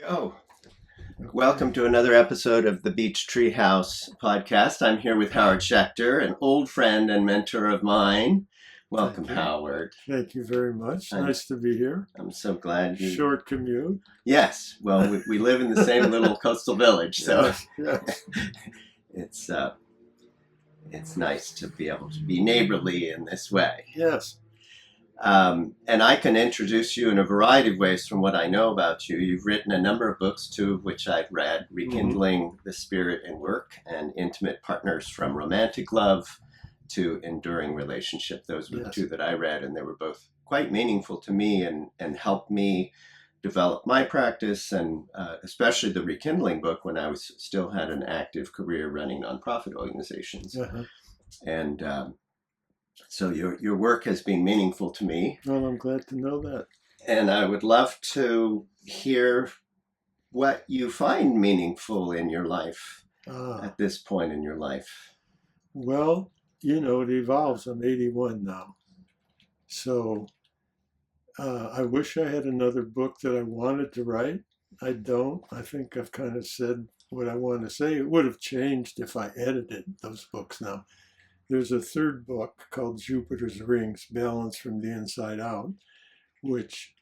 Oh, welcome to another episode of the Beach Treehouse podcast. I'm here with Howard Schechter, an old friend and mentor of mine. Welcome, Thank you. Howard. Thank you very much. I'm- Nice to be here. I'm so glad you. Short commute. Yes, well, we live in the same little coastal village, so Yes. it's nice to be able to be neighborly in this way. Yes. And I can introduce you in a variety of ways from what I know about you. You've written a number of books, two of which I've read: Rekindling the Spirit in Work and Intimate Partners from Romantic Love to Enduring Relationship. Those were the two that I read, and they were both quite meaningful to me and helped me develop my practice, and especially the Rekindling book when I still had an active career running nonprofit organizations. Uh-huh. And so your work has been meaningful to me. Well, I'm glad to know that. And I would love to hear what you find meaningful in your life at this point in your life. Well, it evolves. I'm 81 now. So I wish I had another book that I wanted to write. I don't. I think I've kind of said what I want to say. It would have changed if I edited those books now. There's a third book called Jupiter's Rings, Balance from the Inside Out, which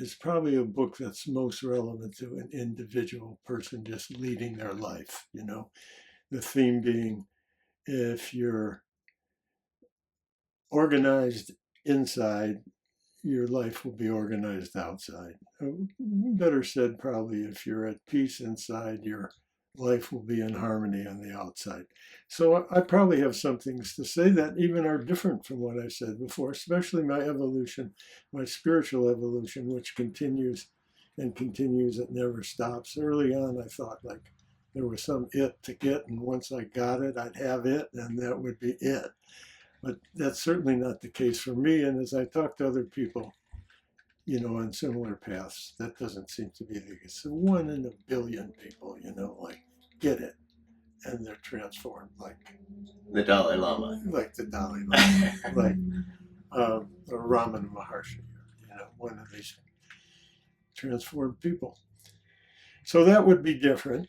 is probably a book that's most relevant to an individual person just leading their life. The theme being, if you're organized inside, your life will be organized outside. Better said, probably, if you're at peace inside, your life will be in harmony on the outside. So I probably have some things to say that even are different from what I said before, especially my evolution, my spiritual evolution, which continues and continues. It never stops. Early on, I thought like there was some it to get, and once I got it, I'd have it, and that would be it. But that's certainly not the case for me. And as I talk to other people, on similar paths, that doesn't seem to be the case. So 1 in a billion people, get it, and they're transformed, like the Dalai Lama, like like Ramana Maharshi, one of these transformed people. So that would be different.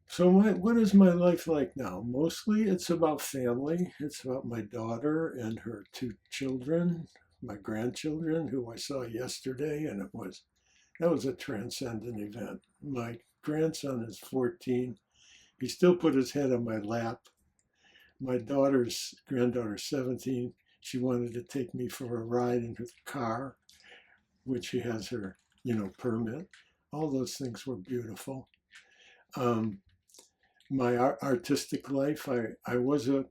So what is my life like now? Mostly it's about family. It's about my daughter and her 2 children, my grandchildren, who I saw yesterday, and that was a transcendent event. My grandson is 14. He still put his head on my lap. My granddaughter's 17. She wanted to take me for a ride in her car, which she has her, permit. All those things were beautiful. My artistic life, I was a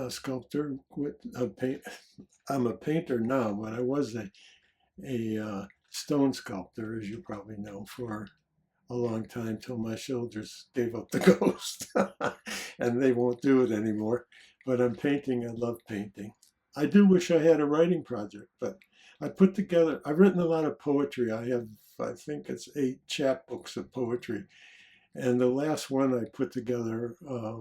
sculptor with a paint. I'm a painter now, but I was a stone sculptor, as you probably know, for a long time till my shoulders gave up the ghost, and they won't do it anymore. But I'm painting. I love painting. I do wish I had a writing project, but I've written a lot of poetry. I think it's 8 chapbooks of poetry. And the last one I put together,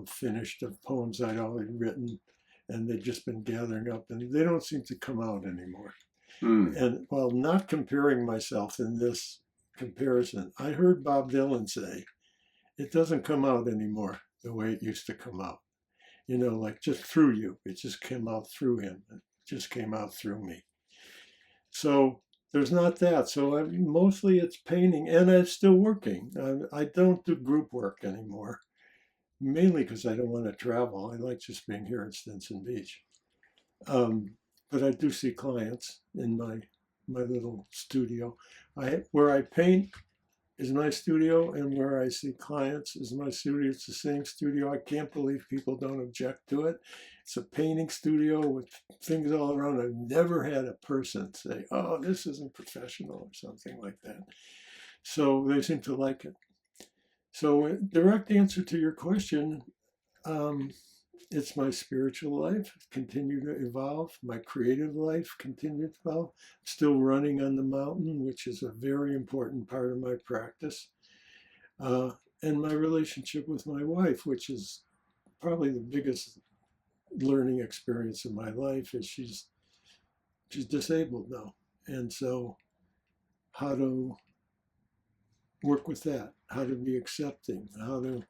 finished, of poems I'd already written, and they'd just been gathering up, and they don't seem to come out anymore. And while not comparing myself in this comparison, I heard Bob Dylan say, it doesn't come out anymore the way it used to come out. Like just through you. It just came out through him. It just came out through me. So there's not that. So mostly it's painting, and I'm still working. I don't do group work anymore, mainly because I don't want to travel. I like just being here in Stinson Beach. But I do see clients in my little studio. Where I paint is my studio, and where I see clients is my studio. It's the same studio. I can't believe people don't object to it. It's a painting studio with things all around. I've never had a person say, oh, this isn't professional or something like that. So they seem to like it. So direct answer to your question, it's my spiritual life, continue to evolve. My creative life continued to evolve. Still running on the mountain, which is a very important part of my practice. And my relationship with my wife, which is probably the biggest learning experience of my life, is she's disabled now. And so how to work with that, how to be accepting, how to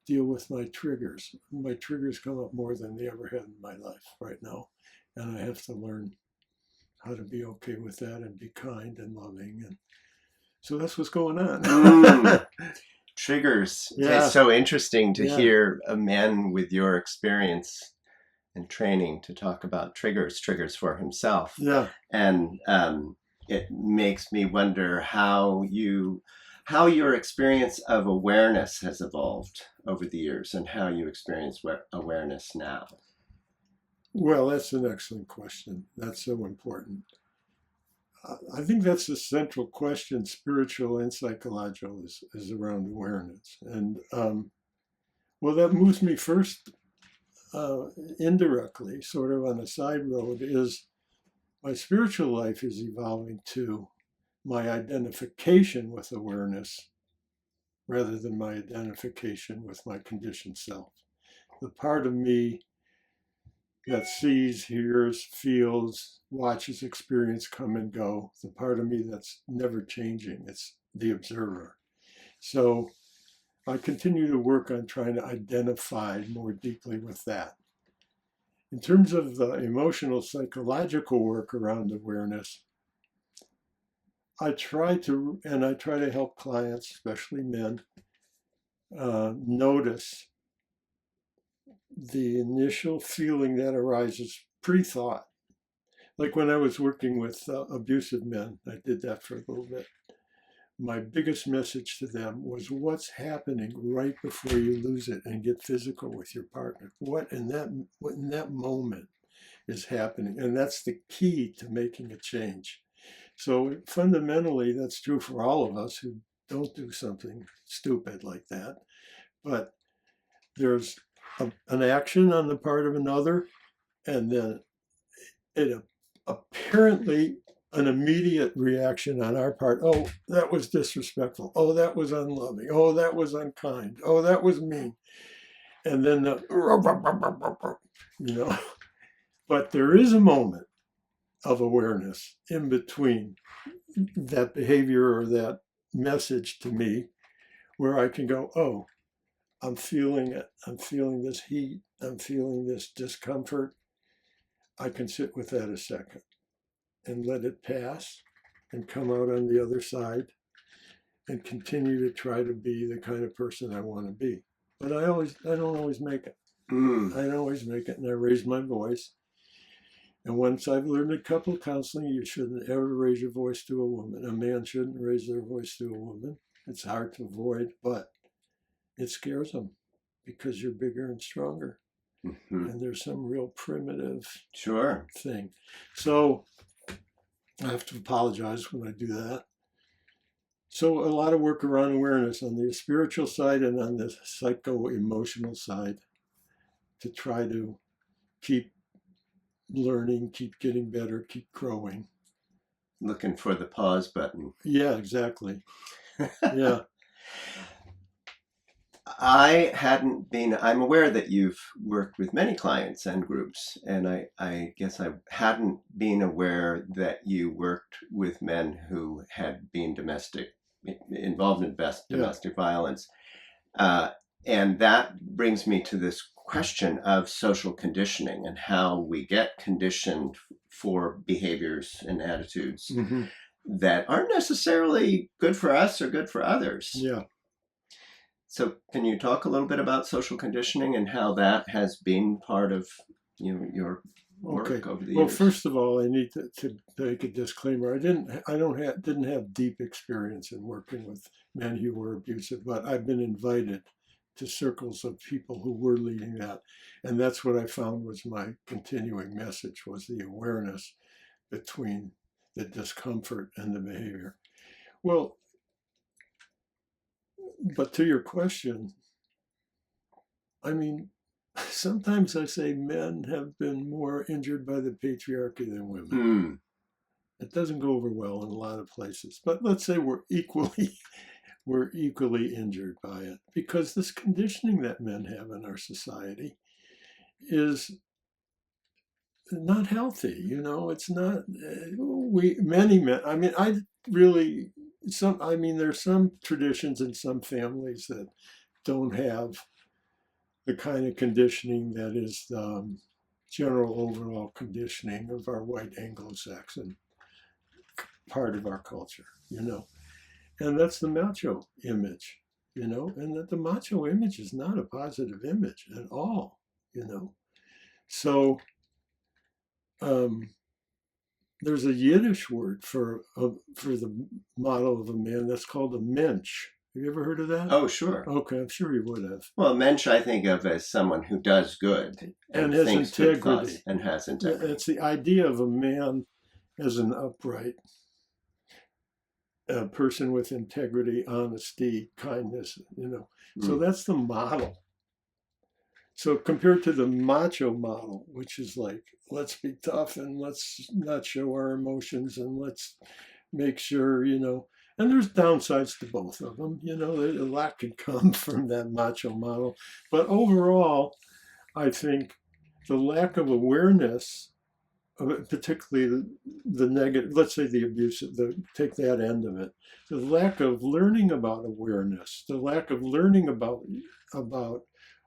deal with my triggers. My triggers come up more than they ever have in my life right now. And I have to learn how to be okay with that and be kind and loving. And so that's what's going on. Triggers. Yeah. It's so interesting to Yeah. hear a man with your experience and training to talk about triggers for himself. Yeah. And it makes me wonder how your experience of awareness has evolved over the years and how you experience awareness now. Well, that's an excellent question. That's so important. I think that's the central question, spiritual and psychological, is around awareness. And well, that moves me first indirectly, sort of on a side road, is my spiritual life is evolving to my identification with awareness rather than my identification with my conditioned self. The part of me that sees, hears, feels, watches experience come and go, the part of me that's never changing, it's the observer. So I continue to work on trying to identify more deeply with that. In terms of the emotional, psychological work around awareness, I try to help clients, especially men, notice the initial feeling that arises pre-thought. Like when I was working with abusive men, I did that for a little bit. My biggest message to them was what's happening right before you lose it and get physical with your partner. What in that moment is happening? And that's the key to making a change. So fundamentally, that's true for all of us who don't do something stupid like that. But there's an action on the part of another, and then it apparently an immediate reaction on our part. Oh, that was disrespectful. Oh, that was unloving. Oh, that was unkind. Oh, that was mean. And then you know, but there is a moment of awareness in between that behavior or that message to me where I can go, oh, I'm feeling it. I'm feeling this heat. I'm feeling this discomfort. I can sit with that a second and let it pass and come out on the other side and continue to try to be the kind of person I want to be. But I don't always make it. I don't always make it, and I raise my voice. And once I've learned a couple counseling, you shouldn't ever raise your voice to a woman. A man shouldn't raise their voice to a woman. It's hard to avoid, but it scares them because you're bigger and stronger. Mm-hmm. And there's some real primitive thing. So I have to apologize when I do that. So a lot of work around awareness on the spiritual side and on the psycho-emotional side to try to keep learning, keep getting better, keep growing. Looking for the pause button. Yeah, exactly. Yeah. I'm aware that you've worked with many clients and groups, and I guess I hadn't been aware that you worked with men who had been involved in domestic violence. And that brings me to this question of social conditioning and how we get conditioned for behaviors and attitudes that aren't necessarily good for us or good for others. Yeah. So can you talk a little bit about social conditioning and how that has been part of your work over the years? Well, first of all, I need to make a disclaimer. I didn't have deep experience in working with men who were abusive, but I've been invited to circles of people who were leading that. And that's what I found was my continuing message, was the awareness between the discomfort and the behavior. Well, but to your question, I mean, sometimes I say men have been more injured by the patriarchy than women. It doesn't go over well in a lot of places, but let's say we're equally injured by it, because this conditioning that men have in our society is not healthy. It's not. Many men. I mean, I really there's some traditions in some families that don't have the kind of conditioning that is the general overall conditioning of our white Anglo-Saxon part of our culture, and that's the macho image, and that the macho image is not a positive image at all, So there's a Yiddish word for the model of a man that's called a mensch. Have you ever heard of that? Oh, sure. Okay, I'm sure you would have. Well, mensch I think of as someone who does good and has thinks good thoughts integrity. and has integrity. It's the idea of a man as an upright person with integrity, honesty, kindness, So that's the model. So compared to the macho model, which is like, let's be tough and let's not show our emotions and let's make sure, and there's downsides to both of them, a lot can come from that macho model. But overall, I think the lack of awareness, particularly the negative, let's say the abusive, take that end of it, the lack of learning about awareness, the lack of learning about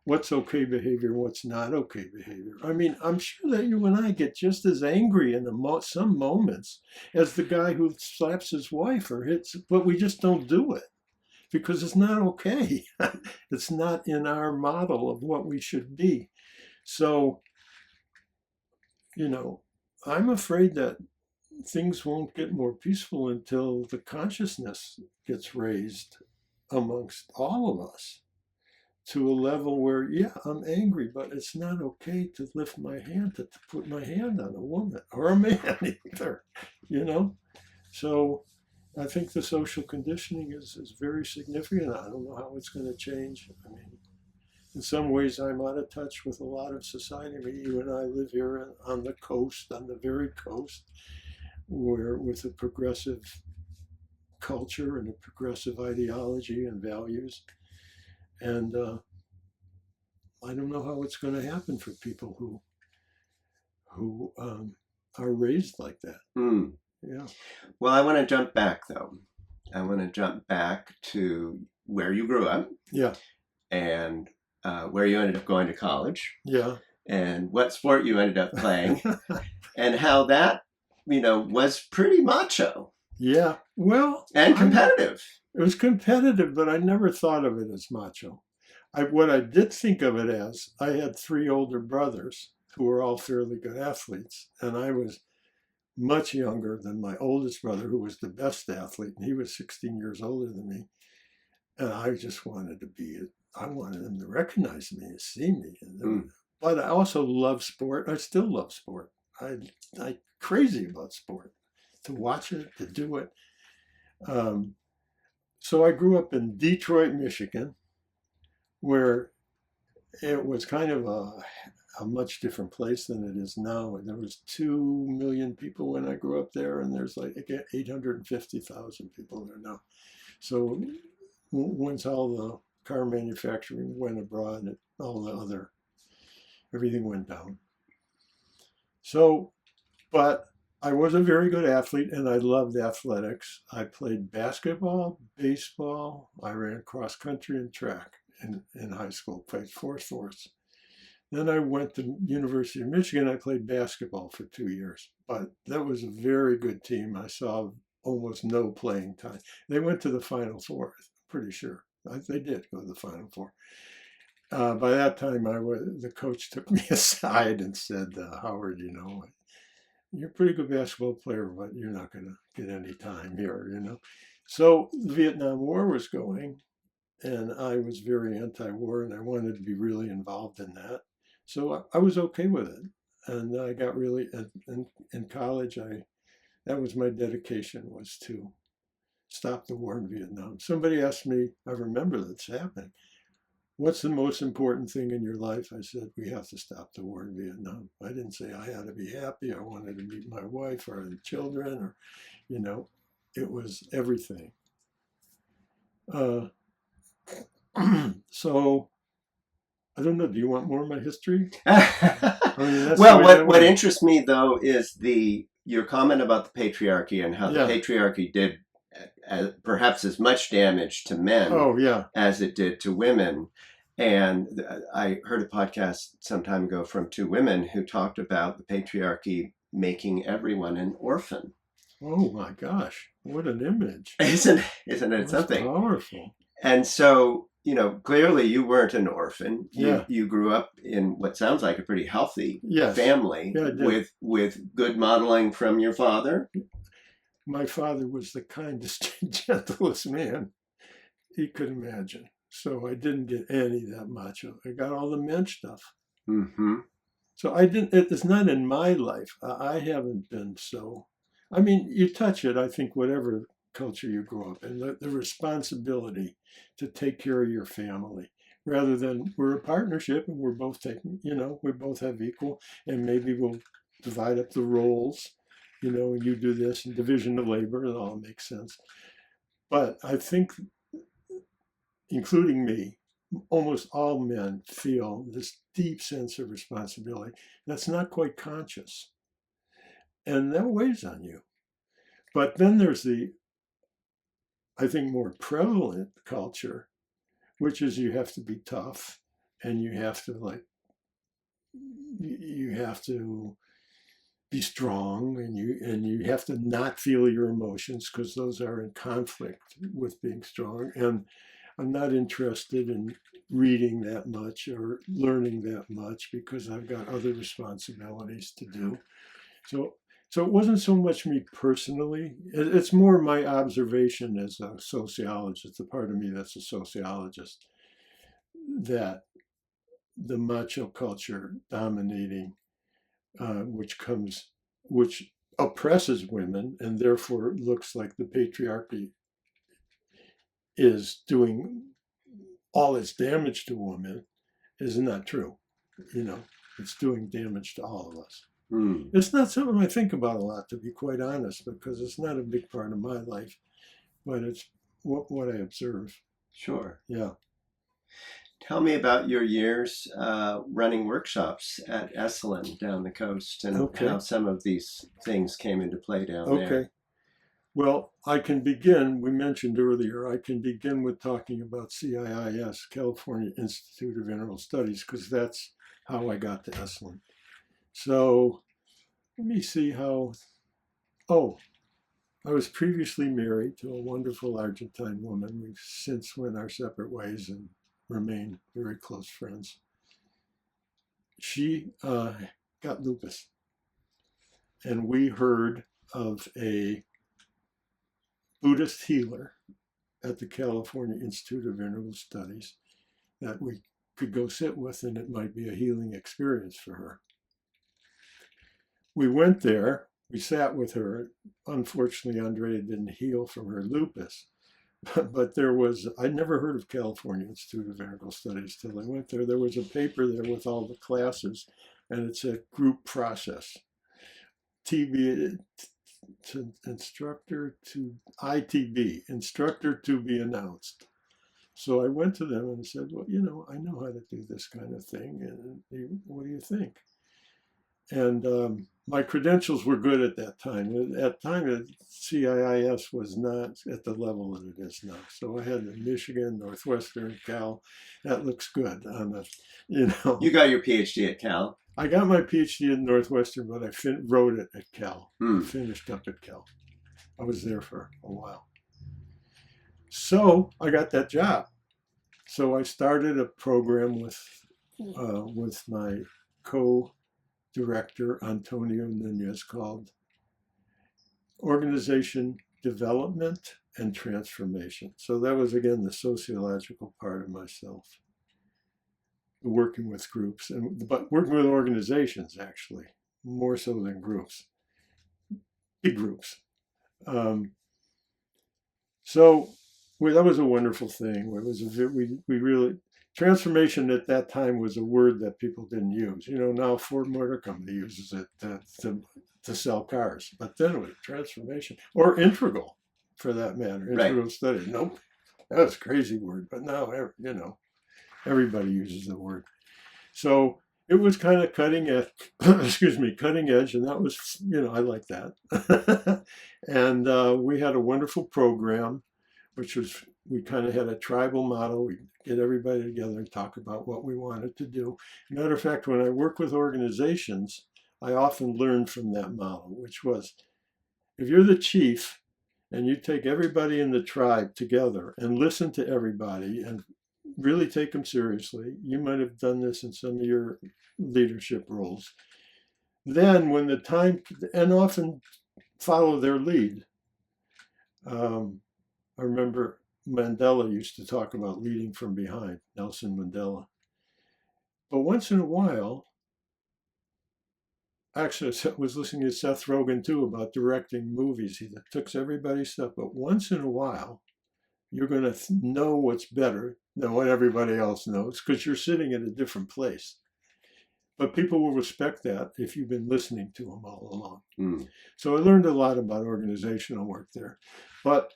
what's okay behavior, what's not okay behavior. I mean, I'm sure that you and I get just as angry in some moments as the guy who slaps his wife or hits, but we just don't do it because it's not okay. It's not in our model of what we should be. So, I'm afraid that things won't get more peaceful until the consciousness gets raised amongst all of us to a level where, yeah, I'm angry, but it's not okay to lift my hand, to put my hand on a woman or a man either, So I think the social conditioning is very significant. I don't know how it's going to change. I mean, in some ways, I'm out of touch with a lot of society. I mean, you and I live here on the coast, on the very coast, where with a progressive culture and a progressive ideology and values. And I don't know how it's going to happen for people who are raised like that. Mm. Yeah. Well, I want to jump back, though. I want to jump back to where you grew up. Yeah. And where you ended up going to college. Yeah. And what sport you ended up playing. And how that, was pretty macho. Yeah. Well. And competitive. It was competitive, but I never thought of it as macho. What I did think of it as, I had 3 older brothers who were all fairly good athletes, and I was much younger than my oldest brother, who was the best athlete, and he was 16 years older than me. And I just wanted I wanted them to recognize me and see me. But I also love sport. I still love sport. I'm crazy about sport, to watch it, to do it. So I grew up in Detroit, Michigan, where it was kind of a much different place than it is now. And there was 2 million people when I grew up there, and there's like 850,000 people there now. So once all the car manufacturing went abroad, and everything went down. So, but I was a very good athlete, and I loved athletics. I played basketball, baseball. I ran cross country and track in high school, played 4 sports. Then I went to University of Michigan. I played basketball for 2 years, but that was a very good team. I saw almost no playing time. They went to the Final Four, I'm pretty sure. They did go to the Final Four. By that time, the coach took me aside and said, Howard, you're a pretty good basketball player, but you're not going to get any time here, So the Vietnam War was going, and I was very anti-war, and I wanted to be really involved in that. So I was okay with it. And I got really, in college, that was my dedication, was to stop the war in Vietnam. Somebody asked me, I remember this happening, what's the most important thing in your life? I said, we have to stop the war in Vietnam. I didn't say I had to be happy. I wanted to meet my wife or the children, or, it was everything. So, I don't know. Do you want more of my history? Well, what interests me, though, is your comment about the patriarchy and how the patriarchy did perhaps as much damage to men Oh, yeah. as it did to women. And I heard a podcast some time ago from two women who talked about the patriarchy making everyone an orphan. Oh, my gosh. What an image. Isn't it That's something? powerful. And so, clearly you weren't an orphan. Yeah. You grew up in what sounds like a pretty healthy Yes. family Yeah, I did. with good modeling from your father. My father was the kindest, gentlest man he could imagine. So I didn't get any that much. I got all the men stuff. Mm-hmm. So I didn't, it's not in my life. I haven't been so. I mean, you touch it, I think, whatever culture you grow up in, the responsibility to take care of your family rather than we're a partnership and we're both taking, we both have equal, and maybe we'll divide up the roles, and you do this and division of labor, it all makes sense. But I think, including me, almost all men feel this deep sense of responsibility that's not quite conscious. And that weighs on you. But then there's the, I think, more prevalent culture, which is you have to be tough and you have to be strong, and you have to not feel your emotions because those are in conflict with being strong. And I'm not interested in reading that much or learning that much because I've got other responsibilities to do. So it wasn't so much me personally. It's more my observation as a sociologist, the part of me that's a sociologist, that the macho culture dominating, which oppresses women and therefore looks like the patriarchy is doing all its damage to women, is not true. It's doing damage to all of us. It's not something I think about a lot, to be quite honest, because it's not a big part of my life, but it's what I observe. Sure. Yeah. Tell me about your years running workshops at Esalen down the coast and how some of these things came into play down there. Okay. Well, I can begin, we mentioned earlier, I can begin with talking about CIIS, California Institute of Integral Studies, because that's how I got to Esalen. So let me see how, I was previously married to a wonderful Argentine woman. We've since went our separate ways and remain very close friends. She got lupus, and we heard of a Buddhist healer at the California Institute of Integral Studies that we could go sit with, and it might be a healing experience for her. We went there, we sat with her. Unfortunately, Andrea didn't heal from her lupus, but I'd never heard of California Institute of Integral Studies till I went there. There was a paper there with all the classes, and it's a group process. Instructor to ITB, instructor to be announced. So I went to them and said, well, I know how to do this kind of thing, and what do you think? And my credentials were good at that time. At the time, CIIS was not at the level that it is now. So I had Michigan, Northwestern, Cal. That looks good on the, You got your PhD at Cal? I got my PhD at Northwestern, but I wrote it at Cal. I finished up at Cal. I was there for a while. So I got that job. So I started a program with my co-director, Antonio Nunez, called Organization Development and Transformation. So that was, again, the sociological part of myself. Working with groups, but working with organizations, actually, more so than groups, big groups. So that was a wonderful thing. It was we really, transformation at that time was a word that people didn't use. Now Ford Motor Company uses it to sell cars, but then it was transformation, or integral, for that matter, integral study. Nope, that was a crazy word, but now everybody uses the word. So it was kind of cutting edge, excuse me, cutting edge, and that was, I like that. And we had a wonderful program, which was, we kind of had a tribal model. We get everybody together and talk about what we wanted to do. Matter of fact, when I work with organizations, I often learn from that model, which was, if you're the chief and you take everybody in the tribe together and listen to everybody and really take them seriously, you might have done this in some of your leadership roles. Then when the time, and often follow their lead. I remember Mandela used to talk about leading from behind, Nelson Mandela. But once in a while, actually, I was listening to Seth Rogen too about directing movies. He took everybody's stuff, but once in a while, you're going to know what's better than what everybody else knows because you're sitting in a different place. But people will respect that if you've been listening to them all along. Mm. So I learned a lot about organizational work there. But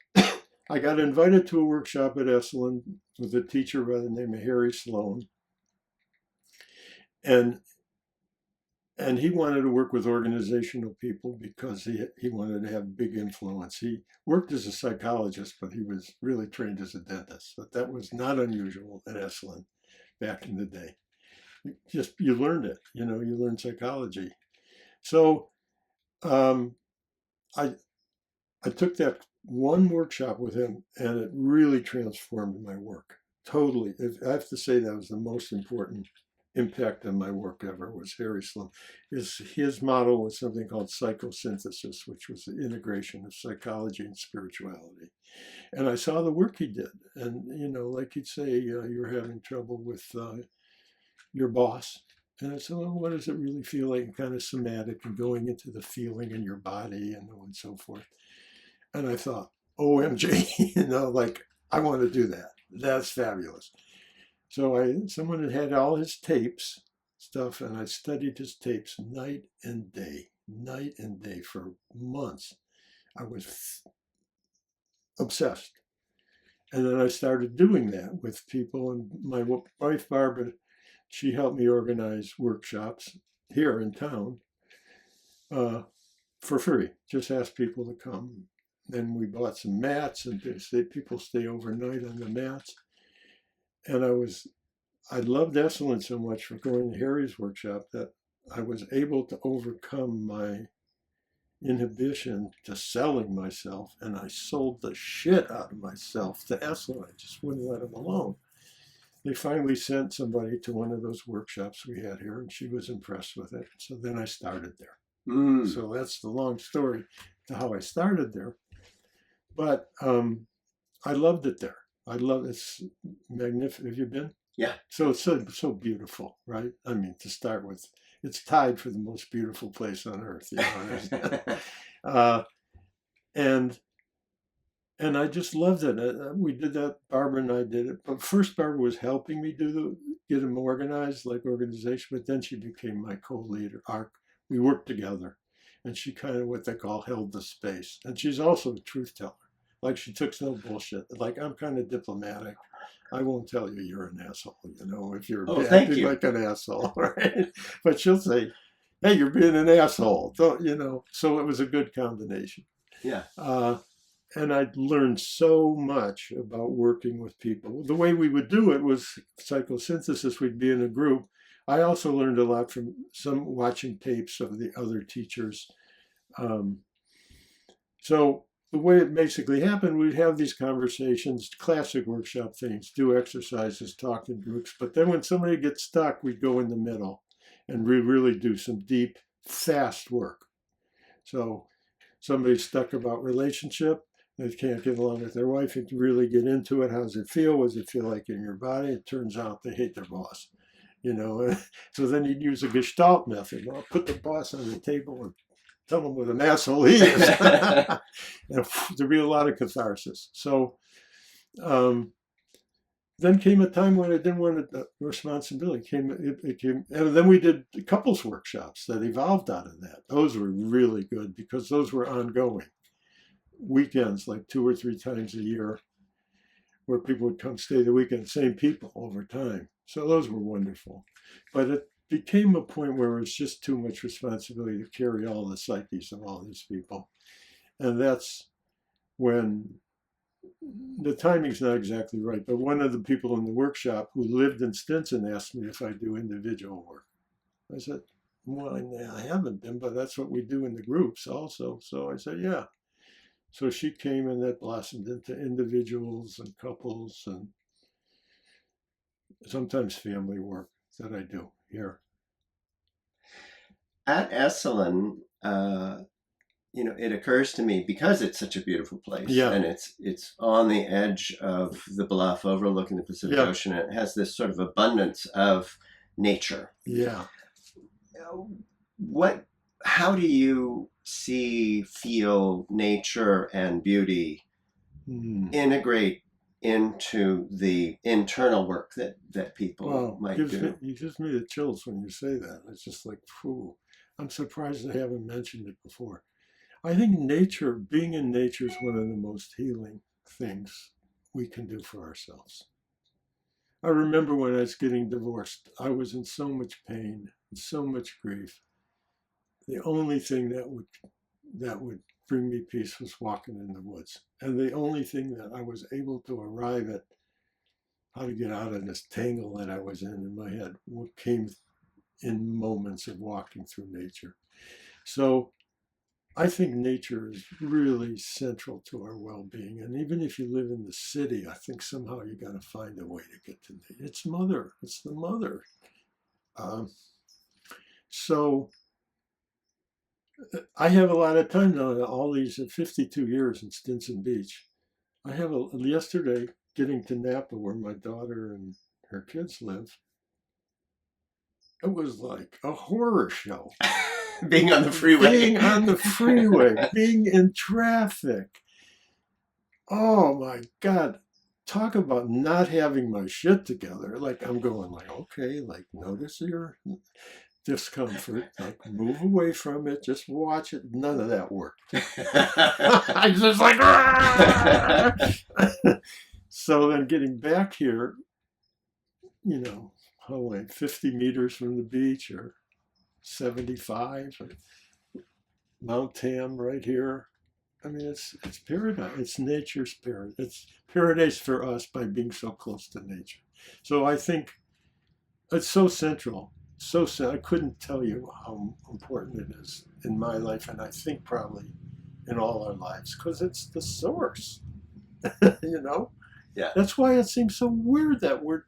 I got invited to a workshop at Esalen with a teacher by the name of Harry Sloan. And he wanted to work with organizational people because he wanted to have big influence. He worked as a psychologist, but he was really trained as a dentist. But that was not unusual at Esalen back in the day. You learned it, you learned psychology. So I took that one workshop with him, and it really transformed my work. Totally. I have to say that was the most important impact on my work ever, was Harry Sloan. His model was something called psychosynthesis, which was the integration of psychology and spirituality. And I saw the work he did. And, like he'd say, you're having trouble with your boss. And I said, well, what does it really feel like? Kind of somatic and going into the feeling in your body and so forth. And I thought, OMG, I want to do that. That's fabulous. So someone had all his tapes stuff, and I studied his tapes night and day for months. I was obsessed. And then I started doing that with people. And my wife, Barbara, she helped me organize workshops here in town for free. Just asked people to come. Then we bought some mats, and people stay overnight on the mats. And I loved Esalen so much for going to Harry's workshop that I was able to overcome my inhibition to selling myself, and I sold the shit out of myself to Esalen. I just wouldn't let him alone. They finally sent somebody to one of those workshops we had here, and she was impressed with it. So then I started there. So that's the long story to how I started there. But I loved it there. It's magnificent. Have you been? Yeah. So it's so beautiful, right? I mean, to start with, it's tied for the most beautiful place on earth. And I just loved it. We did that. Barbara and I did it. But first, Barbara was helping me get them organized, like organization. But then she became my co-leader. We worked together, and she kind of what they call held the space. And she's also a truth teller. Like, she took no bullshit. Like, I'm kind of diplomatic. I won't tell you you're an asshole, if you're acting like an asshole, right? But she'll say, hey, you're being an asshole. Don't, so it was a good combination. Yeah. And I learned so much about working with people. The way we would do it was psychosynthesis. We'd be in a group. I also learned a lot from watching tapes of the other teachers. So the way it basically happened, we'd have these conversations, classic workshop things, do exercises, talk in groups. But then when somebody gets stuck, we'd go in the middle and we really do some deep, fast work. So somebody's stuck about relationship, they can't get along with their wife, and really get into it. How does it feel? What does it feel like in your body? It turns out they hate their boss. So then you'd use a Gestalt method. Well, put the boss on the table and tell them what an asshole he is. There'd be a lot of catharsis. So then came a time when I didn't want the responsibility. It came, and then we did couples workshops that evolved out of that. Those were really good because those were ongoing weekends, like 2 or 3 times a year, where people would come stay the weekend, same people over time. So those were wonderful. But became a point where it was just too much responsibility to carry all the psyches of all these people. And that's when the timing's not exactly right, but one of the people in the workshop who lived in Stinson asked me if I do individual work. I said, well, I haven't been, but that's what we do in the groups also. So I said, yeah. So she came, and that blossomed into individuals and couples and sometimes family work that I do here. At Esalen, it occurs to me, because it's such a beautiful place, Yeah. and it's on the edge of the bluff overlooking the Pacific Yeah. Ocean. It has this sort of abundance of nature. Yeah. How do you feel nature and beauty integrate into the internal work that people might do? It gives me the chills when you say that. It's just like, phew. I'm surprised I haven't mentioned it before. I think being in nature is one of the most healing things we can do for ourselves. I remember when I was getting divorced, I was in so much pain and so much grief. The only thing that would bring me peace was walking in the woods. And the only thing that I was able to arrive at how to get out of this tangle that I was in my head came in moments of walking through nature. So I think nature is really central to our well-being. And even if you live in the city, I think somehow you got to find a way to get to nature. It's the mother. So I have a lot of time now, all these 52 years in Stinson Beach. I have yesterday getting to Napa, where my daughter and her kids live. It was like a horror show. Being on the freeway. Being in traffic. Oh my God. Talk about not having my shit together. Like I'm going like, okay, like notice your discomfort, like move away from it, just watch it. None of that worked. I was just like, so then getting back here, like 50 meters from the beach or 75, Mount Tam right here. I mean, it's paradise. It's nature's paradise. It's paradise for us by being so close to nature. So I think it's so central. I couldn't tell you how important it is in my life, and I think probably in all our lives, because it's the source. Yeah. That's why it seems so weird that we're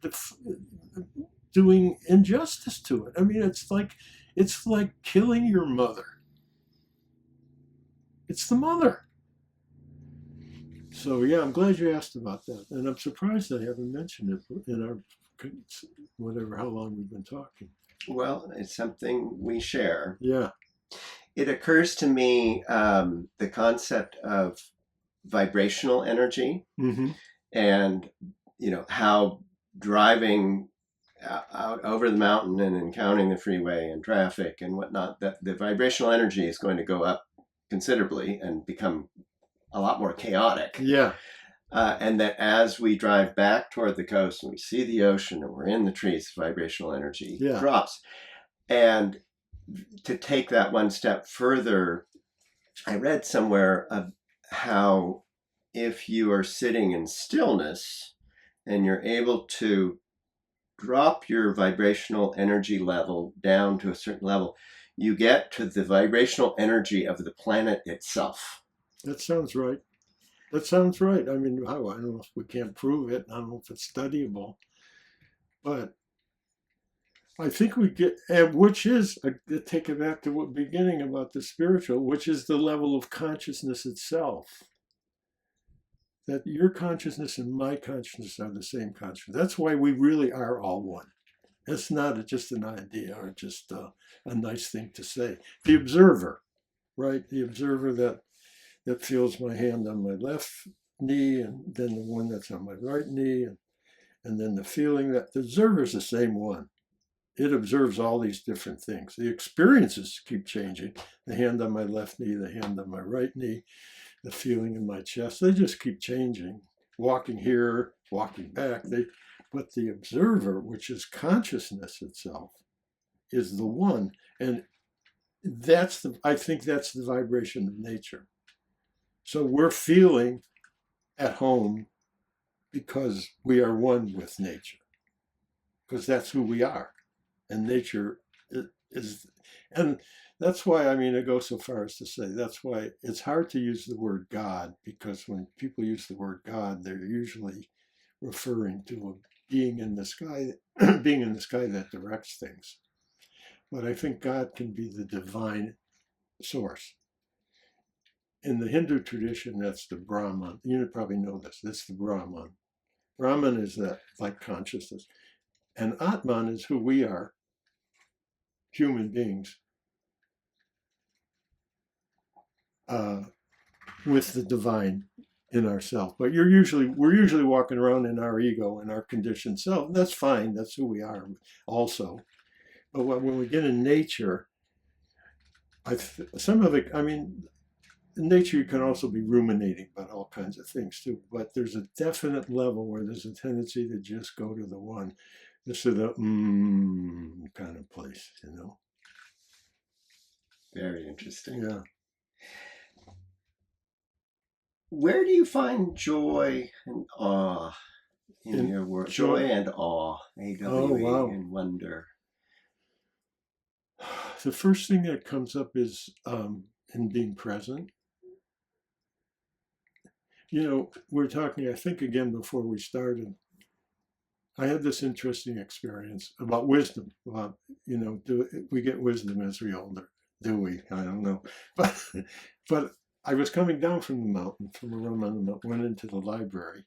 doing injustice to it. I mean, it's like killing your mother. It's the mother. So yeah, I'm glad you asked about that, and I'm surprised I haven't mentioned it in our how long we've been talking. Well, it's something we share. Yeah. It occurs to me the concept of vibrational energy, and how driving out over the mountain and encountering the freeway and traffic and whatnot, that the vibrational energy is going to go up considerably and become a lot more chaotic. Yeah. And that as we drive back toward the coast and we see the ocean and we're in the trees, vibrational energy drops. And to take that one step further, I read somewhere of how if you are sitting in stillness and you're able to drop your vibrational energy level down to a certain level, you get to the vibrational energy of the planet itself. That sounds right. I mean, I don't know if we can't prove it. I don't know if it's studyable. But I think we get, which is, take it back to the beginning about the spiritual, which is the level of consciousness itself. That your consciousness and my consciousness are the same consciousness. That's why we really are all one. It's not just an idea or just a nice thing to say. The observer, right? The observer that feels my hand on my left knee, and then the one that's on my right knee, and then the feeling that the observer is the same one. It observes all these different things. The experiences keep changing. The hand on my left knee, the hand on my right knee, the feeling in my chest, they just keep changing. Walking here, walking back. But the observer, which is consciousness itself, is the one. And I think that's the vibration of nature. So we're feeling at home because we are one with nature, because that's who we are. And nature is, and that's why, I mean, I go so far as to say that's why it's hard to use the word God, because when people use the word God, they're usually referring to a being in the sky, being in the sky that directs things. But I think God can be the divine source. In the Hindu tradition, that's the Brahman. You probably know this. That's the Brahman. Brahman is that like consciousness. And Atman is who we are, human beings, with the divine in ourselves. But we're usually walking around in our ego and our conditioned self. That's fine. That's who we are also. But when we get in nature, some of it, I mean, in nature, you can also be ruminating about all kinds of things too. But there's a definite level where there's a tendency to just go to the one, just to the kind of place, you know. Very interesting. Yeah. Where do you find joy and awe in your work? Joy and awe, AWE, oh, wow. and wonder. The first thing that comes up is in being present. You know, we're talking, I think, again before we started. I had this interesting experience about wisdom. About, you know, do we get wisdom as we older? Do we? I don't know. But I was coming down from the mountain, from a room on the mountain, went into the library,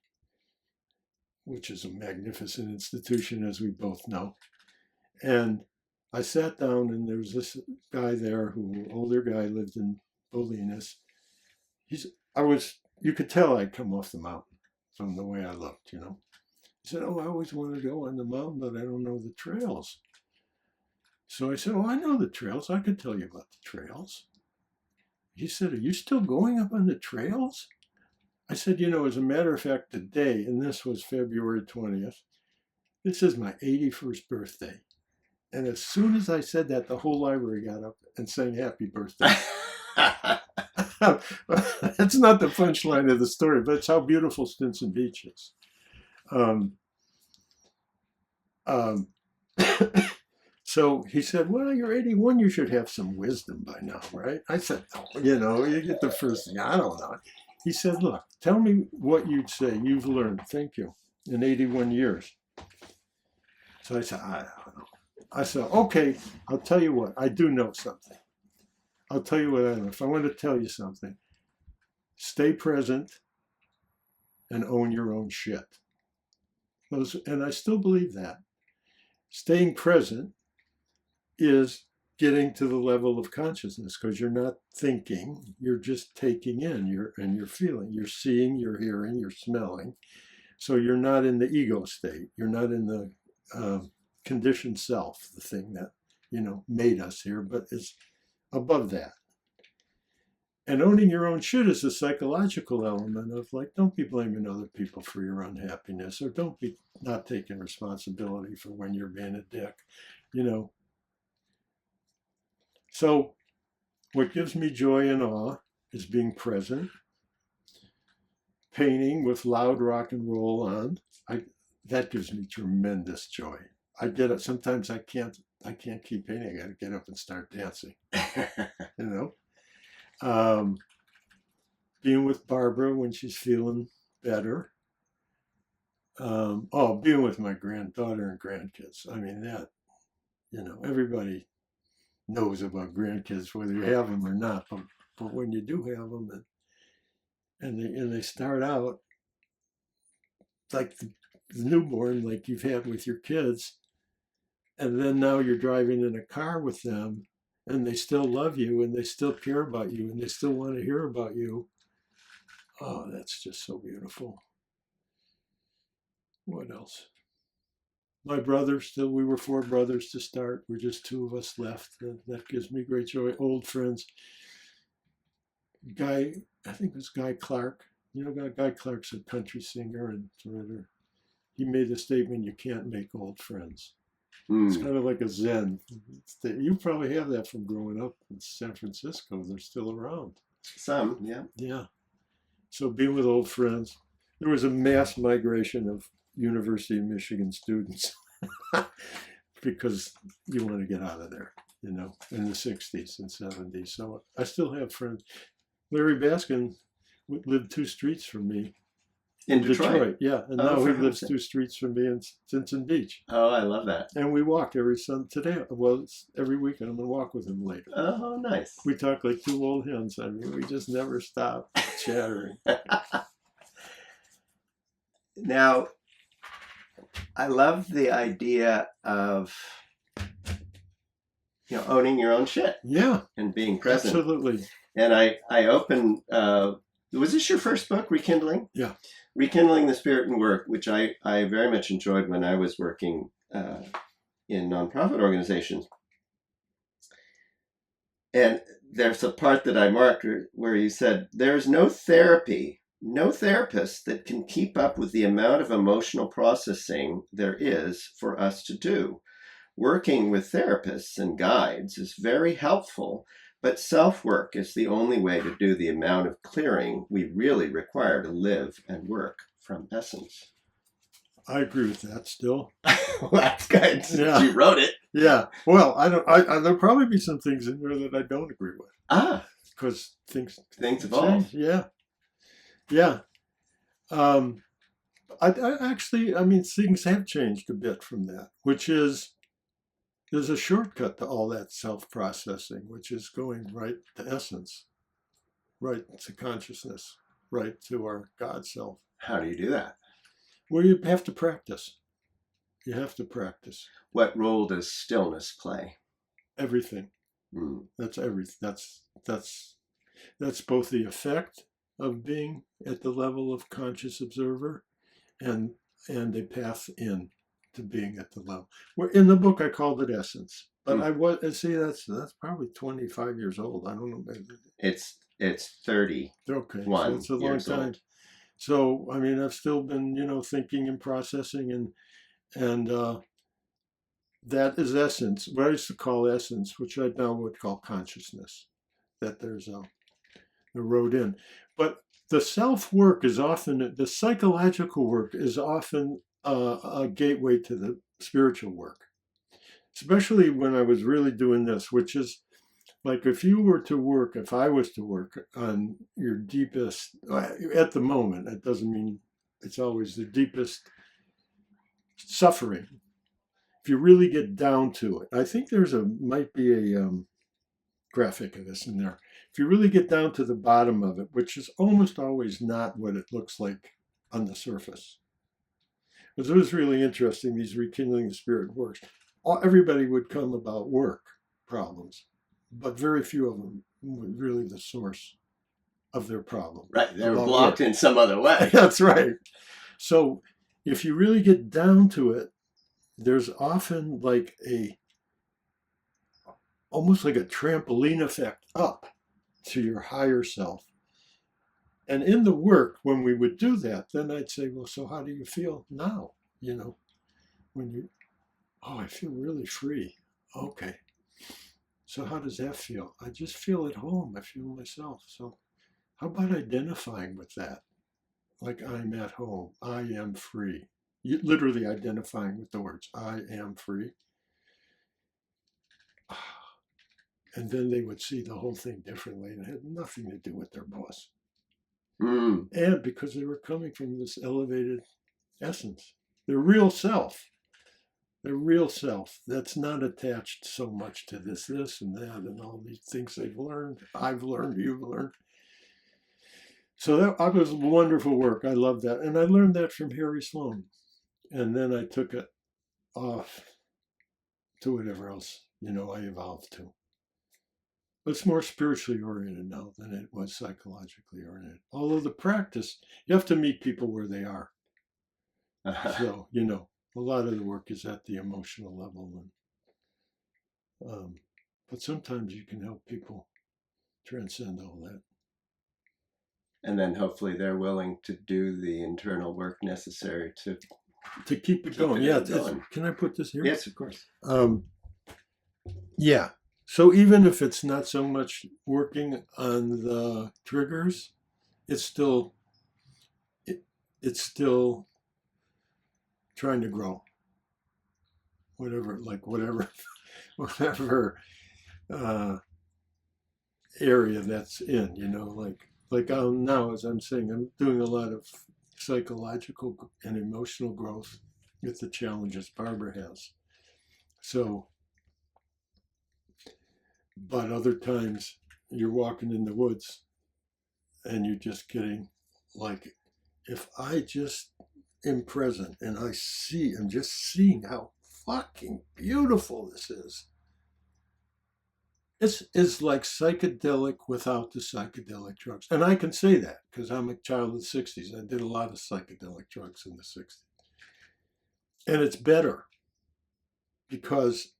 which is a magnificent institution, as we both know. And I sat down, and there was this guy there, older guy, lived in Bolinas. You could tell I'd come off the mountain from the way I looked, you know. He said, "Oh, I always want to go on the mountain, but I don't know the trails." So I said, "Oh, I know the trails. I could tell you about the trails." He said, "Are you still going up on the trails?" I said, "You know, as a matter of fact, today," and this was February 20th, this is my 81st birthday. And as soon as I said that, the whole library got up and sang happy birthday. That's not the punchline of the story, but it's how beautiful Stinson Beach is. So he said, "Well, you're 81, you should have some wisdom by now, right?" I said, "Oh, you know, you get the first thing, I don't know." He said, "Look, tell me what you'd say you've learned, thank you, in 81 years. So I said, "I don't know." I said, "Okay, I'll tell you what, I do know something. I'll tell you what I know. If I want to tell you something, stay present and own your own shit." And I still believe that. Staying present is getting to the level of consciousness, because you're not thinking, you're just taking in, you're feeling, you're seeing, you're hearing, you're smelling. So you're not in the ego state. You're not in the conditioned self, the thing that, you know, made us here, but is above that. And owning your own shit is a psychological element of, like, don't be blaming other people for your unhappiness, or don't be not taking responsibility for when you're being a dick, you know. So what gives me joy and awe is being present. Painting with loud rock and roll on, that gives me tremendous joy. I get it. Sometimes I can't keep painting. I got to get up and start dancing. You know, being with Barbara when she's feeling better. Being with my granddaughter and grandkids. I mean, that, you know, everybody knows about grandkids, whether you have them or not. But when you do have them, and they start out like the newborn, like you've had with your kids, and then now you're driving in a car with them, and they still love you, and they still care about you, and they still want to hear about you. Oh, that's just so beautiful. What else? My brother, still, we were 4 brothers to start. We're just 2 of us left. That gives me great joy. Old friends. I think it was Guy Clark. You know, Guy Clark's a country singer and writer. He made the statement, "You can't make old friends." It's Mm. kind of like a Zen. You probably have that from growing up in San Francisco. They're still around. Some, yeah. Yeah. So being with old friends. There was a mass migration of University of Michigan students because you want to get out of there, you know, in the 60s and 70s. So I still have friends. Larry Baskin lived 2 streets from me In in Detroit. Yeah. And Oh, now for he heaven's lives sake. 2 streets from me in Stinson Beach. Oh, I love that. And we walk every Sunday. Today, well, it's every weekend. I'm going to walk with him later. Oh, nice. We talk like 2 old hens. I mean, we just never stop chattering. Now, I love the idea of owning your own shit Yeah, and being present. absolutely. And I opened. Was this your first book, Rekindling? Yeah. Rekindling the Spirit and Work, which I very much enjoyed when I was working in nonprofit organizations. And there's a part that I marked where you said, "There's no therapy, no therapist that can keep up with the amount of emotional processing there is for us to do. Working with therapists and guides is very helpful, but self-work is the only way to do the amount of clearing we really require to live and work from essence." I agree with that still. Well, that's good. Yeah. You wrote it. Yeah. Well, there'll probably be some things in there that I don't agree with because things Evolve. change. Yeah. Yeah. I mean, things have changed a bit from that, which is there's a shortcut to all that self-processing, which is going right to essence, right to consciousness, right to our God self. How do you do that? Well, you have to practice. You have to practice What role does stillness play? everything. Mm. That's everything. That's both the effect of being at the level of conscious observer and a path in to being at the level. Where in the book I called it essence, but I was that's probably 25 years old. I don't know. It's 30. Okay, so it's a long time. Old. So I mean, I've still been thinking and processing and that is essence. What I used to call essence, which I now would call consciousness. That there's a road in, but the self work is often the psychological work is often a gateway to the spiritual work. Especially when I was really doing this, which is like if I was to work on your deepest, at the moment, it doesn't mean it's always the deepest suffering. If you really get down to it, I think might be a graphic of this in there. If you really get down to the bottom of it, which is almost always not what it looks like on the surface. Because it was really interesting, these Rekindling the Spirit works. Everybody would come about work problems, but very few of them were really the source of their problem. Right, they were blocked in some other way. That's right. So if you really get down to it, there's often like almost like a trampoline effect up to your higher self. And in the work, when we would do that, then I'd say, well, so how do you feel now? When I feel really free. Okay. So how does that feel? I just feel at home. I feel myself. So how about identifying with that? Like I'm at home. I am free. You literally identifying with the words, I am free. And then they would see the whole thing differently and it had nothing to do with their boss. Mm. And because they were coming from this elevated essence, their real self that's not attached so much to this and that and all these things they've learned, I've learned, you've learned. So that was wonderful work. I love that. And I learned that from Harry Sloan. And then I took it off to whatever else, I evolved to. It's more spiritually oriented now than it was psychologically oriented. Although the practice, you have to meet people where they are. So, a lot of the work is at the emotional level. But sometimes you can help people transcend all that. And then hopefully they're willing to do the internal work necessary to to keep it going. Yeah. Can I put this here? Yes, of course. Yeah. So even if it's not so much working on the triggers, it's still trying to grow. Whatever area that's in, like now, as I'm saying, I'm doing a lot of psychological and emotional growth with the challenges Barbara has. So, but other times you're walking in the woods and you're just getting like, if I just am present and I'm just seeing how fucking beautiful this is. It's like psychedelic without the psychedelic drugs. And I can say that because I'm a child of the 60s. I did a lot of psychedelic drugs in the 60s. And it's better because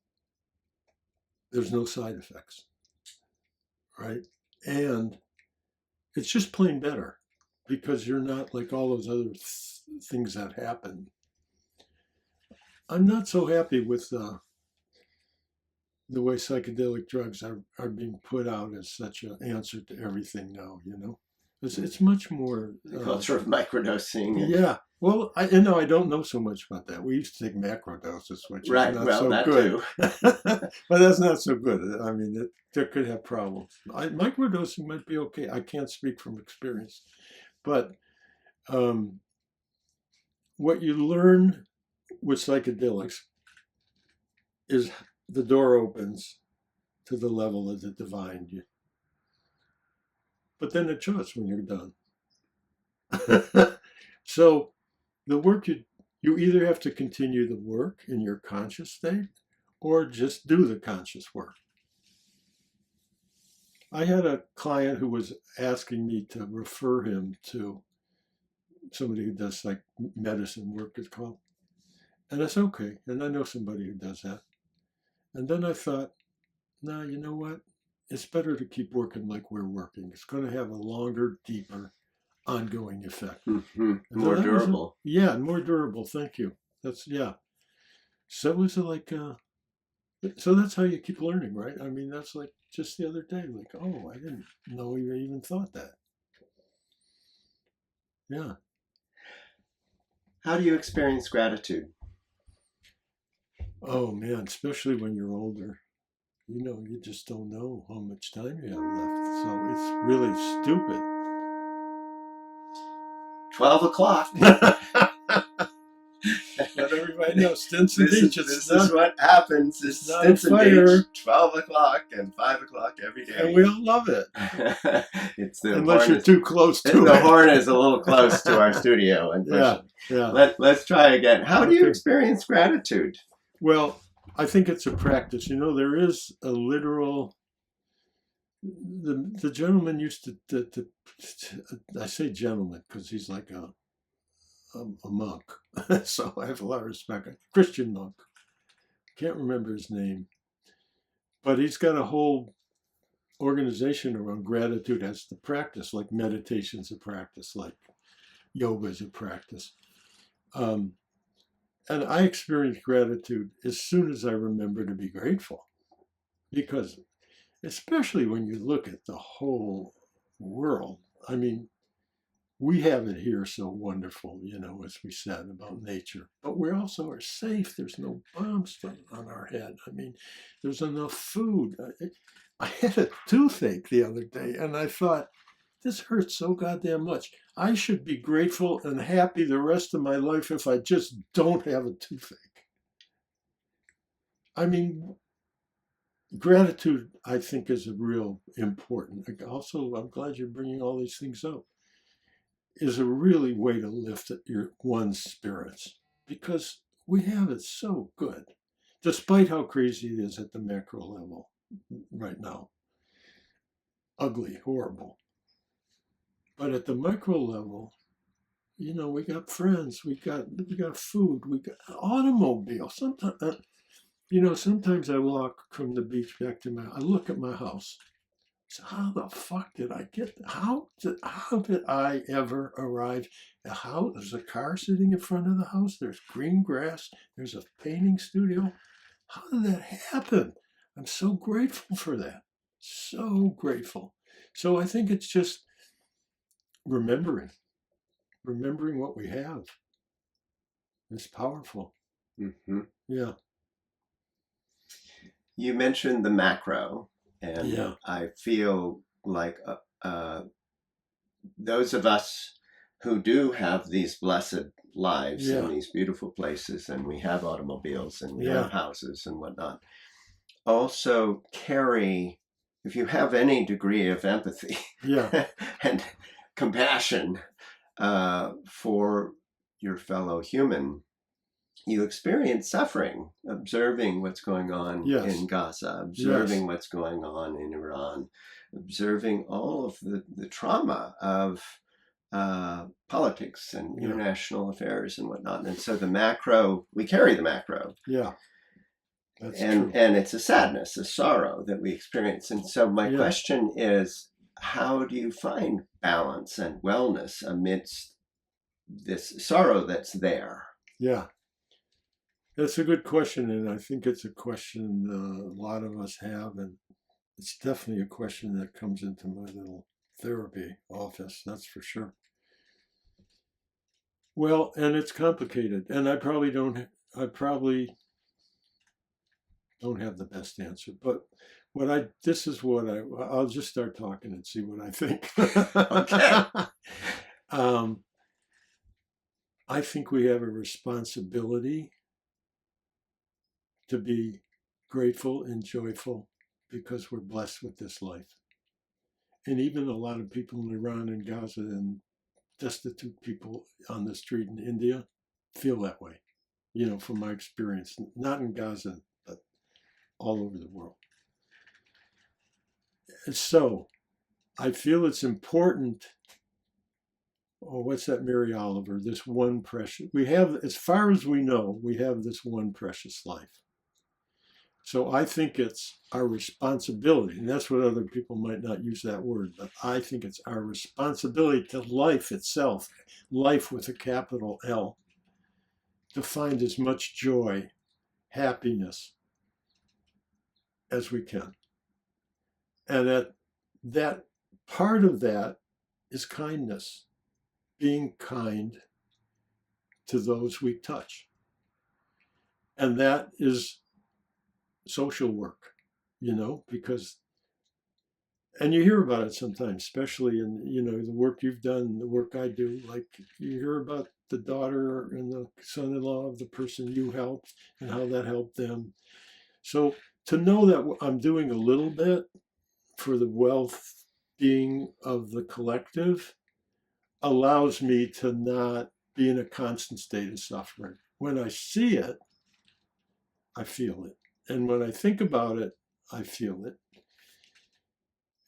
there's no side effects, right? And it's just plain better because you're not like all those other things that happen. I'm not so happy with the way psychedelic drugs are being put out as such an answer to everything now, It's much more... the culture of microdosing. Yeah. Well, I don't know so much about that. We used to take macrodoses, which right, is not well, so that good. Too. But that's not so good. I mean, it could have problems. Microdosing might be okay. I can't speak from experience. But what you learn with psychedelics is the door opens to the level of the divine. But then it shuts when you're done. So the work you either have to continue the work in your conscious state or just do the conscious work. I had a client who was asking me to refer him to somebody who does like medicine work, it's called. And that's okay. And I know somebody who does that. And then I thought, no, you know what? It's better to keep working like we're working. It's going to have a longer, deeper, ongoing effect. Mm-hmm. More durable. More durable. Thank you. So it was like, so that's how you keep learning, right? I mean, that's like just the other day, like, oh, I didn't know you even thought that. Yeah. How do you experience gratitude? Oh man, especially when you're older. You just don't know how much time you have left. So it's really stupid. 12 o'clock. Let everybody know, Stinson Beach. This is what happens. It's Stinson Beach, 12 o'clock and 5 o'clock every day. And we all love it. Unless you're too close to it. The horn is a little close to our studio. Yeah. Let's try again. How do you experience gratitude? Well, I think it's a practice. There is a literal... The gentleman used to I say gentleman because he's like a monk. So I have a lot of respect. A Christian monk. Can't remember his name. But he's got a whole organization around gratitude as the practice, like meditation's a practice, like yoga's a practice. And I experience gratitude as soon as I remember to be grateful. Because especially when you look at the whole world, I mean, we have it here so wonderful, as we said about nature. But we also are safe. There's no bombs on our head. I mean, there's enough food. I had a toothache the other day, and I thought, this hurts so goddamn much. I should be grateful and happy the rest of my life if I just don't have a toothache. I mean, gratitude, I think, is a real important. Also, I'm glad you're bringing all these things up. Is a really way to lift one's spirits because we have it so good, despite how crazy it is at the macro level right now. Ugly, horrible. But at the micro level, we got friends, we got food, we got automobile. Sometimes I walk from the beach back to I look at my house So how the fuck did I get? How did I ever arrive? How there's a car sitting in front of the house. There's green grass. There's a painting studio. How did that happen? I'm so grateful for that. So grateful. So I think it's just remembering what we have. It's powerful. Mm-hmm. Yeah. You mentioned the macro, and Yeah. I feel like those of us who do have these blessed lives in Yeah. these beautiful places, and we have automobiles and we Yeah. have houses and whatnot, also carry, if you have any degree of empathy Yeah. and compassion for your fellow human, you experience suffering, observing what's going on Yes. in Gaza, observing Yes. what's going on in Iran, observing all of the trauma of politics and Yeah. international affairs and whatnot. And so the macro, we carry the macro. Yeah. That's true. And it's a sadness, a sorrow that we experience. And so my Yeah. question is, how do you find balance and wellness amidst this sorrow that's there? Yeah. That's a good question, and I think it's a question a lot of us have, and it's definitely a question that comes into my little therapy office, that's for sure. Well, and it's complicated, and I probably don't have the best answer, but I'll just start talking and see what I think. Okay. I think we have a responsibility to be grateful and joyful because we're blessed with this life. And even a lot of people in Iran and Gaza and destitute people on the street in India feel that way, from my experience, not in Gaza, but all over the world. And so I feel it's important. Oh, what's that, Mary Oliver? This one precious, we have, as far as we know, we have this one precious life. So I think it's our responsibility, and that's what other people might not use that word, but I think it's our responsibility to life itself, life with a capital L, to find as much joy, happiness as we can. And that part of that is kindness, being kind to those we touch. And that is social work, because, and you hear about it sometimes, especially in, the work you've done, the work I do, like you hear about the daughter and the son-in-law of the person you helped and how that helped them. So to know that I'm doing a little bit for the well-being of the collective allows me to not be in a constant state of suffering. When I see it, I feel it. And when I think about it, I feel it.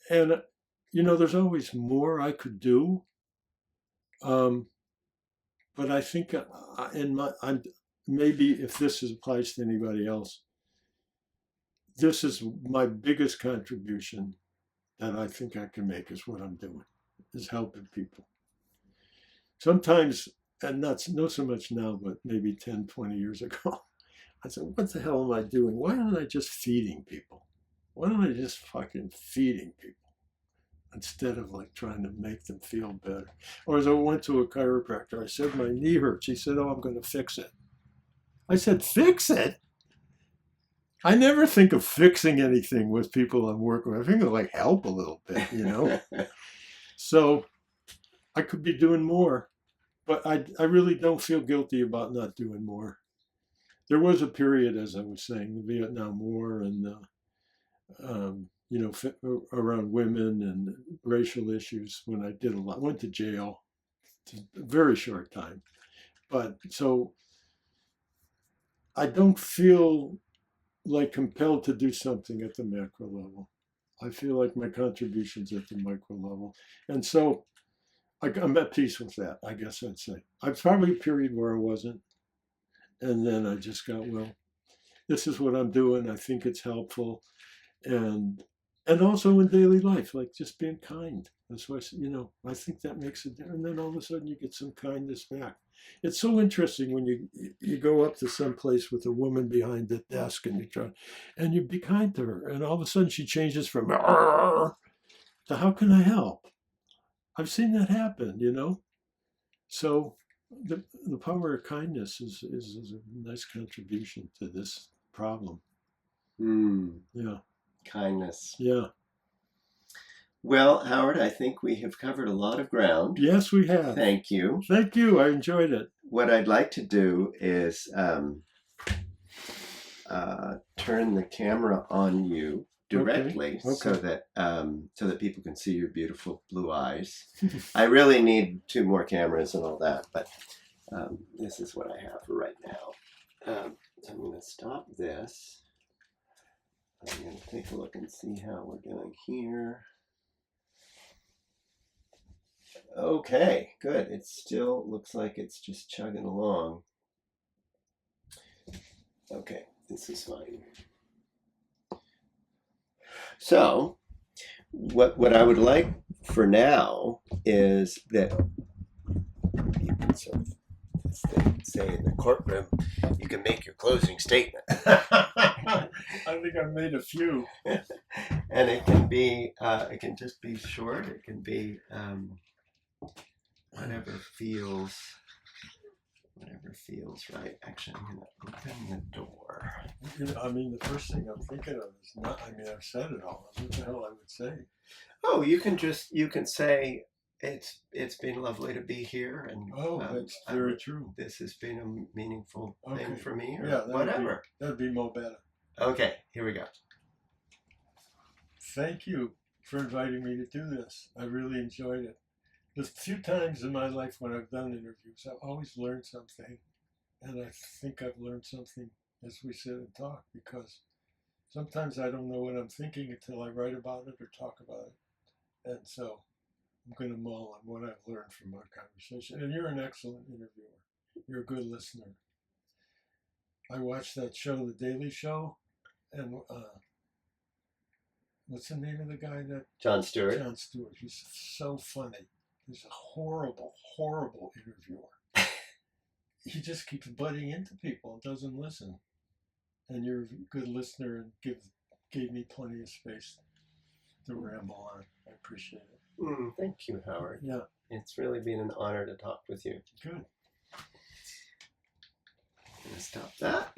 And, there's always more I could do. But I think maybe if this applies to anybody else, this is my biggest contribution that I think I can make is what I'm doing, is helping people. Sometimes, and not so much now, but maybe 10, 20 years ago, I said, what the hell am I doing? Why aren't I just feeding people? Why don't I just fucking feeding people instead of like trying to make them feel better? Or as I went to a chiropractor, I said, my knee hurts. He said, oh, I'm going to fix it. I said, fix it? I never think of fixing anything with people I'm working with. I think of like help a little bit, So I could be doing more, but I really don't feel guilty about not doing more. There was a period, as I was saying, the Vietnam War and, around women and racial issues when I did a lot. I went to jail, a very short time. But so I don't feel like compelled to do something at the macro level. I feel like my contribution's at the micro level. And so I'm at peace with that, I guess I'd say. I've probably a period where I wasn't. And then I just got, well, this is what I'm doing. I think it's helpful. And And also in daily life, like just being kind. That's why, I think that makes it there. And then all of a sudden you get some kindness back. It's so interesting when you go up to some place with a woman behind the desk and you be kind to her. And all of a sudden she changes from "Arr" to how can I help? I've seen that happen. So the power of kindness is a nice contribution to this problem. Yeah. Kindness. Yeah. Well, Howard, I think we have covered a lot of ground. Yes, we have. Thank you. Thank you. I enjoyed it. What I'd like to do is turn the camera on you directly, Okay. so that people can see your beautiful blue eyes. I really need 2 more cameras and all that, but this is what I have for right now. So I'm going to stop this. I'm going to take a look and see how we're doing here. Okay, good. It still looks like it's just chugging along. Okay, this is fine. So, what I would like for now is that you can sort of, as they say in the courtroom, you can make your closing statement. I think I've made a few. And it can just be short. It can be whatever feels right. Actually, I'm going to open the door. The first thing I'm thinking of is not, I've said it all. What the hell I would say? Oh, you can say it's been lovely to be here, and that's very true. This has been a meaningful thing for me, or yeah, whatever. That'd be more better. Okay, here we go. Thank you for inviting me to do this. I really enjoyed it. The few times in my life when I've done interviews, I've always learned something, and I think I've learned something as we sit and talk, because sometimes I don't know what I'm thinking until I write about it or talk about it. And so I'm going to mull on what I've learned from our conversation. And you're an excellent interviewer. You're a good listener. I watched that show, The Daily Show, and what's the name of the guy that? Jon Stewart. Jon Stewart. He's so funny. He's a horrible, horrible interviewer. He just keeps butting into people and doesn't listen. And you're a good listener and gave me plenty of space to ramble on. I appreciate it. Thank you, Howard. Yeah. It's really been an honor to talk with you. Good. I'm going to stop that.